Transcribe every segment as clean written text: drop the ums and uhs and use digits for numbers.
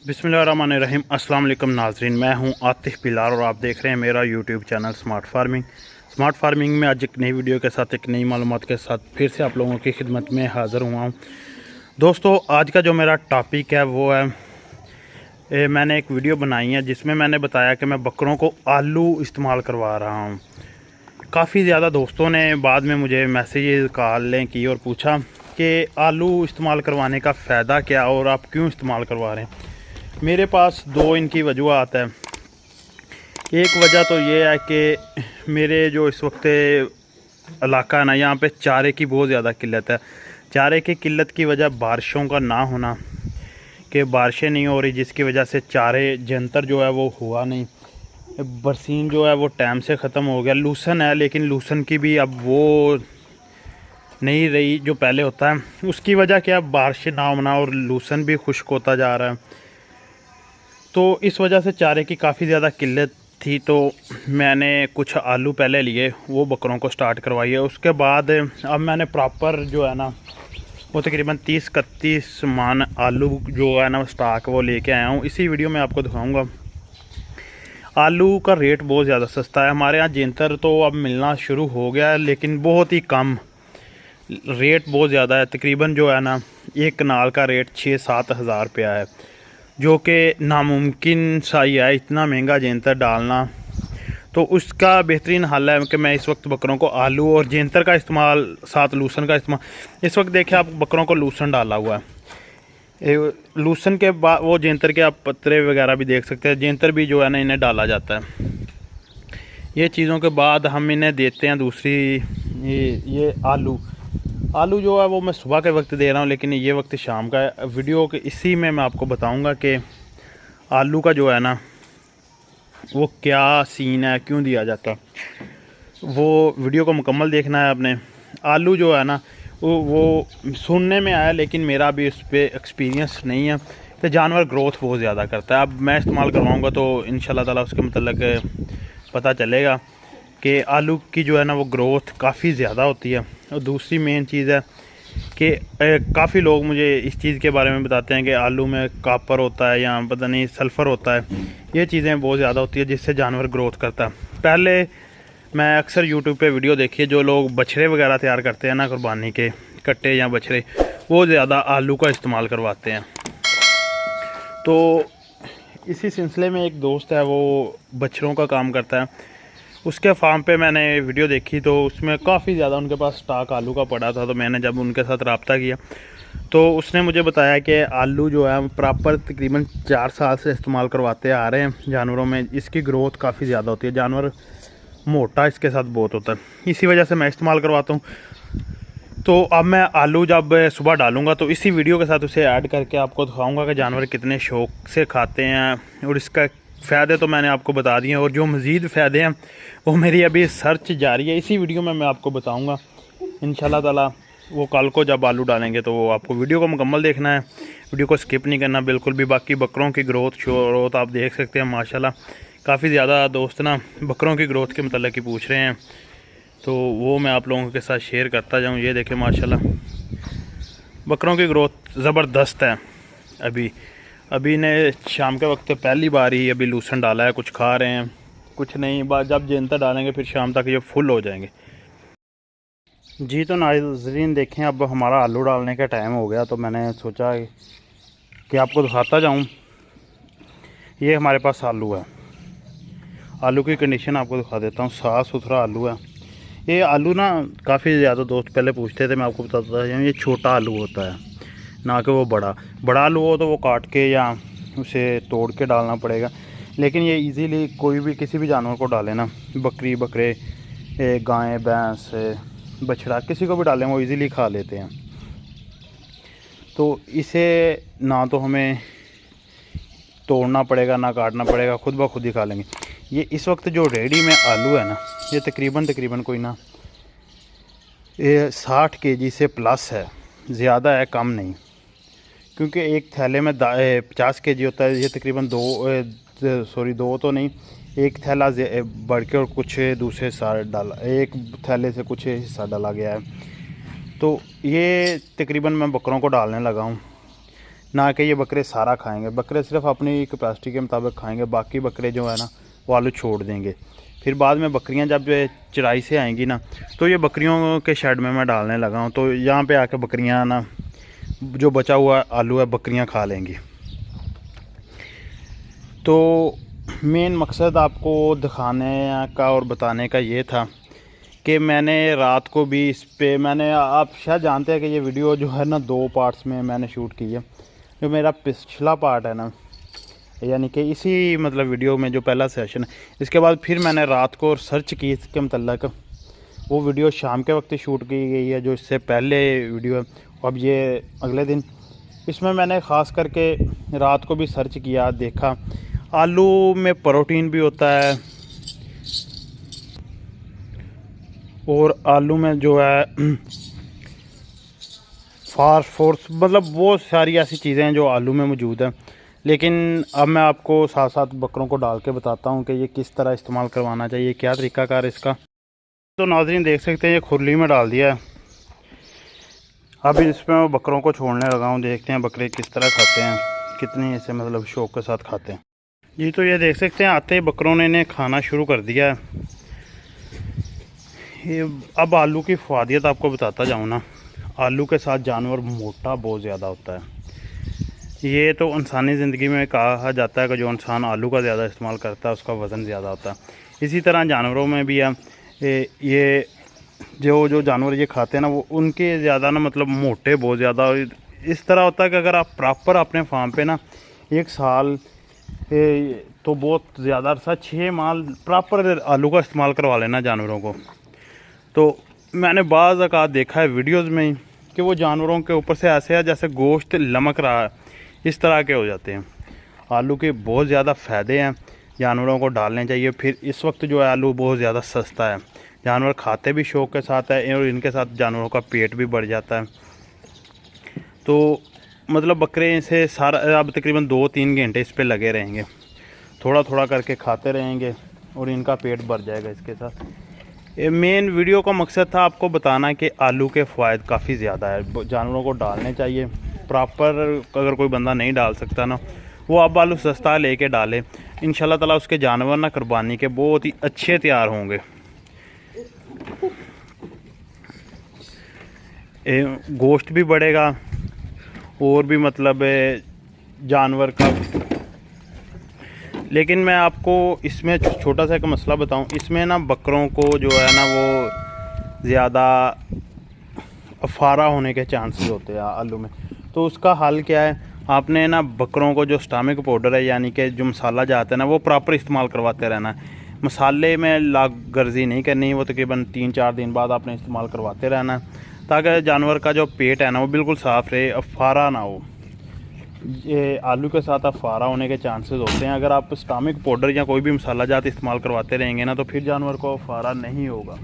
बिस्मिल्लाहिर्रहमानिर्रहीम। अस्सलाम वालेकुम नाज़रीन, मैं हूं आतिफ बिलाल और आप देख रहे हैं मेरा यूट्यूब चैनल स्मार्ट फार्मिंग में आज एक नई वीडियो के साथ, एक नई मालूमात के साथ फिर से आप लोगों की खिदमत में हाज़िर हुआ हूं। दोस्तों, आज का जो मेरा टॉपिक है वो है मैंने एक वीडियो बनाई है जिसमें मैंने बताया कि मैं बकरों को आलू इस्तेमाल करवा रहा हूँ। काफ़ी ज़्यादा दोस्तों ने बाद में मुझे मैसेज कॉलें की और पूछा कि आलू इस्तेमाल करवाने का फ़ायदा क्या और आप क्यों इस्तेमाल करवा रहे हैं। मेरे पास दो इनकी वजूहत है। एक वजह तो ये है कि मेरे जो इस वक्त इलाका है ना, यहाँ पे चारे की बहुत ज़्यादा किल्लत है। चारे की किल्लत की वजह बारिशों का ना होना, कि बारिशें नहीं हो रही, जिसकी वजह से चारे जंतर जो है वो हुआ नहीं। बरसीन जो है वो टाइम से ख़त्म हो गया। लूसन है, लेकिन लूसन की भी अब वो नहीं रही जो पहले होता है। उसकी वजह क्या, बारिशें ना होना और लूसन भी खुश्क होता जा रहा है। तो इस वजह से चारे की काफ़ी ज़्यादा किल्लत थी। तो मैंने कुछ आलू पहले लिए, वो बकरों को स्टार्ट करवाई है। उसके बाद अब मैंने प्रॉपर जो है ना, वो तकरीबन 30-31 मान आलू जो है ना स्टॉक वो लेके आया हूँ। इसी वीडियो में आपको दिखाऊंगा। आलू का रेट बहुत ज़्यादा सस्ता है हमारे यहाँ। जेंतर तो अब मिलना शुरू हो गया है, लेकिन बहुत ही कम। रेट बहुत ज़्यादा है। तकरीबन जो है ना, एक कनाल का रेट 6-7 हज़ार रुपया है, जो कि नामुमकिन सा ही है इतना महंगा जेंतर डालना। तो उसका बेहतरीन हल है कि मैं इस वक्त बकरों को आलू और जेंतर का इस्तेमाल, साथ लूसन का इस्तेमाल। इस वक्त देखिए आप बकरों को लूसन डाला हुआ है। लूसन के बाद वो जेंतर के आप पत्रे वगैरह भी देख सकते हैं। जेंतर भी जो है ना इन्हें डाला जाता है। ये चीज़ों के बाद हम इन्हें देते हैं दूसरी ये आलू जो है वो मैं सुबह के वक्त दे रहा हूँ, लेकिन ये वक्त शाम का है। वीडियो के इसी में मैं आपको बताऊंगा कि आलू का जो है ना वो क्या सीन है, क्यों दिया जाता। वो वीडियो को मुकम्मल देखना है आपने। आलू जो है ना वो सुनने में आया, लेकिन मेरा भी उस पर एक्सपीरियंस नहीं है। तो जानवर ग्रोथ बहुत ज़्यादा करता है। अब मैं इस्तेमाल करवाऊँगा तो इंशाल्लाह ताला उसके मतलब पता चलेगा कि आलू की जो है ना वो ग्रोथ काफ़ी ज़्यादा होती है। और दूसरी मेन चीज़ है कि काफ़ी लोग मुझे इस चीज़ के बारे में बताते हैं कि आलू में कॉपर होता है या पता नहीं सल्फ़र होता है। ये चीज़ें बहुत ज़्यादा होती है जिससे जानवर ग्रोथ करता है। पहले मैं अक्सर यूट्यूब पे वीडियो देखी है, जो लोग बछड़े वगैरह तैयार करते हैं ना, कुर्बानी के कट्टे या बछड़े, वो ज़्यादा आलू का इस्तेमाल करवाते हैं। तो इसी सिलसिले में एक दोस्त है, वो बछड़ों का काम करता है। उसके फार्म पे मैंने वीडियो देखी तो उसमें काफ़ी ज़्यादा उनके पास स्टॉक आलू का पड़ा था। तो मैंने जब उनके साथ रब्ता किया तो उसने मुझे बताया कि आलू जो है प्रॉपर तकरीबन 4 साल से इस्तेमाल करवाते आ रहे हैं जानवरों में। इसकी ग्रोथ काफ़ी ज़्यादा होती है, जानवर मोटा इसके साथ बहुत होता है। इसी वजह से मैं इस्तेमाल करवाता हूँ। तो अब मैं आलू जब सुबह डालूँगा तो इसी वीडियो के साथ उसे ऐड करके आपको दिखाऊँगा कि जानवर कितने शौक़ से खाते हैं। और इसका फ़ायदे तो मैंने आपको बता दिए, और जो मज़ीद फ़ायदे हैं वो मेरी अभी सर्च जारी है। इसी वीडियो में मैं आपको बताऊंगा इंशाल्लाह ताला। वो कल को जब आलू डालेंगे तो वो आपको वीडियो को मुकम्मल देखना है, वीडियो को स्किप नहीं करना बिल्कुल भी। बाकी बकरों की ग्रोथ आप देख सकते हैं माशाल्लाह। काफ़ी ज़्यादा दोस्त ना बकरों की ग्रोथ के मतलब की पूछ रहे हैं, तो वो मैं आप लोगों के साथ शेयर करता जाऊँ। ये देखें माशाल्लाह बकरों की ग्रोथ ज़बरदस्त है। अभी ने शाम के वक्त पहली बार ही अभी लूसन डाला है, कुछ खा रहे हैं, कुछ नहीं। जब जेंतर डालेंगे फिर शाम तक ये फुल हो जाएंगे। जी तो नाज़रीन देखें, अब हमारा आलू डालने का टाइम हो गया, तो मैंने सोचा कि आपको दिखाता जाऊं। ये हमारे पास आलू है। आलू की कंडीशन आपको दिखा देता हूं। साफ़ सुथरा आलू है। ये आलू ना काफ़ी ज़्यादा दोस्त पहले पूछते थे, मैं आपको बताता था। ये छोटा आलू होता है, ना कि वो बड़ा आलू हो तो वो काट के या उसे तोड़ के डालना पड़ेगा। लेकिन ये इजीली कोई भी किसी भी जानवर को डालें ना, बकरी बकरे गाय भैंस बछड़ा, किसी को भी डालें वो इजीली खा लेते हैं। तो इसे ना तो हमें तोड़ना पड़ेगा ना काटना पड़ेगा, खुद ब खुद ही खा लेंगे। ये इस वक्त जो रेडी में आलू है ना, ये तकरीबन कोई ना 60 केजी से प्लस है, ज़्यादा है कम नहीं। क्योंकि एक थैले में 50 केजी होता है। ये तकरीबन दो तो नहीं, एक थैला बढ़ के और कुछ दूसरे हिस्सा डाला, एक थैले से कुछ हिस्सा डाला गया है। तो ये तकरीबन मैं बकरों को डालने लगा हूँ। ना कि ये बकरे सारा खाएंगे। बकरे सिर्फ अपनी कैपेसिटी के मुताबिक खाएंगे, बाकी बकरे जो है ना वो आलू छोड़ देंगे। फिर बाद में बकरियां जब चराई से आएंगी ना, तो ये बकरियों के शेड में मैं डालने लगा हूँ। तो यहाँ पे आके बकरियां ना जो बचा हुआ आलू है बकरियां खा लेंगी। तो मेन मकसद आपको दिखाने का और बताने का ये था कि मैंने रात को भी इस पे मैंने, आप शायद जानते हैं कि ये वीडियो जो है ना 2 पार्ट्स में मैंने शूट की है। जो मेरा पिछला पार्ट है ना, यानी कि इसी मतलब वीडियो में जो पहला सेशन है, इसके बाद फिर मैंने रात को सर्च की इसके मतलब। वो वीडियो शाम के वक्त ही शूट की गई है जो इससे पहले वीडियो है, अब ये अगले दिन। इसमें मैंने ख़ास करके रात को भी सर्च किया, देखा आलू में प्रोटीन भी होता है और आलू में जो है फास्फोरस, मतलब बहुत सारी ऐसी चीज़ें हैं जो आलू में मौजूद हैं। लेकिन अब मैं आपको साथ साथ बकरों को डाल के बताता हूँ कि ये किस तरह इस्तेमाल करवाना चाहिए, क्या तरीक़ाकार इसका। तो नाज़रीन देख सकते हैं ये खुरली में डाल दिया है। अब इसमें मैं बकरों को छोड़ने लगा हूँ, देखते हैं बकरे किस तरह खाते हैं, कितनी इसे मतलब शौक़ के साथ खाते हैं। जी तो ये देख सकते हैं आते ही बकरों ने इन्हें खाना शुरू कर दिया है। ये अब आलू की फ़ायदियत आपको बताता जाऊँ ना, आलू के साथ जानवर मोटा बहुत ज़्यादा होता है। ये तो इंसानी ज़िंदगी में कहा जाता है कि जो इंसान आलू का ज़्यादा इस्तेमाल करता है उसका वज़न ज़्यादा होता है। इसी तरह जानवरों में भी है, ये जो जानवर ये खाते हैं ना वो उनके ज़्यादा ना मतलब मोटे बहुत ज़्यादा। इस तरह होता है कि अगर आप प्रॉपर अपने फार्म पे ना 1 साल तो बहुत ज़्यादा अरसा 6 माह प्रॉपर आलू का इस्तेमाल करवा लेना जानवरों को। तो मैंने बाज़ औक़ात देखा है वीडियोज़ में ही कि वो जानवरों के ऊपर से ऐसे है जैसे गोश्त लमक रहा है, इस तरह के हो जाते हैं। आलू के बहुत ज़्यादा फ़ायदे हैं, जानवरों को डालने चाहिए। फिर इस वक्त जो है आलू बहुत ज़्यादा सस्ता है, जानवर खाते भी शौक़ के साथ है और इनके साथ जानवरों का पेट भी बढ़ जाता है। तो मतलब बकरे से सारा अब तकरीबन 2-3 घंटे इस पे लगे रहेंगे, थोड़ा थोड़ा करके खाते रहेंगे और इनका पेट भर जाएगा इसके साथ। मेन वीडियो का मकसद था आपको बताना कि आलू के फ़ायदे काफ़ी ज़्यादा है, जानवरों को डालने चाहिए प्रॉपर। अगर कोई बंदा नहीं डाल सकता ना, वो अब आलू सस्ता लेके डाले, इंशाल्लाह ताला उसके जानवर ना कुर्बानी के बहुत ही अच्छे तैयार होंगे। गोश्त भी बढ़ेगा और भी मतलब जानवर का। लेकिन मैं आपको इसमें छोटा सा एक मसला बताऊं, इसमें ना बकरों को जो है ना वो ज़्यादा अफारा होने के चांसेस होते हैं आलू में। तो उसका हल क्या है, आपने ना बकरों को जो स्टामिक पाउडर है यानी कि जो मसाला जाता है ना वो प्रॉपर इस्तेमाल करवाते रहना है। मसाले में लाग गर्जी नहीं करनी, वो तकरीबन 3-4 दिन बाद आपने इस्तेमाल करवाते रहना है ताकि जानवर का जो पेट है ना वो बिल्कुल साफ़ रहे, अफारा ना हो। ये आलू के साथ अफारा होने के चांसेस होते हैं। अगर आप स्टामिक पाउडर या कोई भी मसाला जात इस्तेमाल करवाते रहेंगे ना तो फिर जानवर को अफारा नहीं होगा।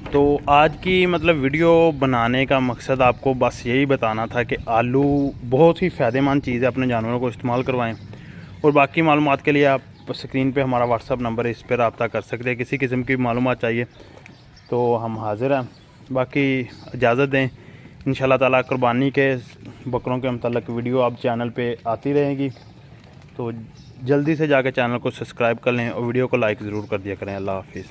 तो आज की मतलब वीडियो बनाने का मकसद आपको बस यही बताना था कि आलू बहुत ही फ़ायदेमंद चीज़ है, अपने जानवरों को इस्तेमाल करवाएं। और बाकी मालूमात के लिए आप स्क्रीन पे हमारा व्हाट्सअप नंबर है, इस पर रब्ता कर सकते हैं। किसी किस्म की मालूमात चाहिए तो हम हाज़िर हैं। बाकी इजाज़त दें, इंशाल्लाह ताला कुर्बानी के बकरों के मतलब वीडियो आप चैनल पे आती रहेगी। तो जल्दी से जाकर चैनल को सब्सक्राइब कर लें और वीडियो को लाइक ज़रूर कर दिया करें। अल्लाह हाफिज़।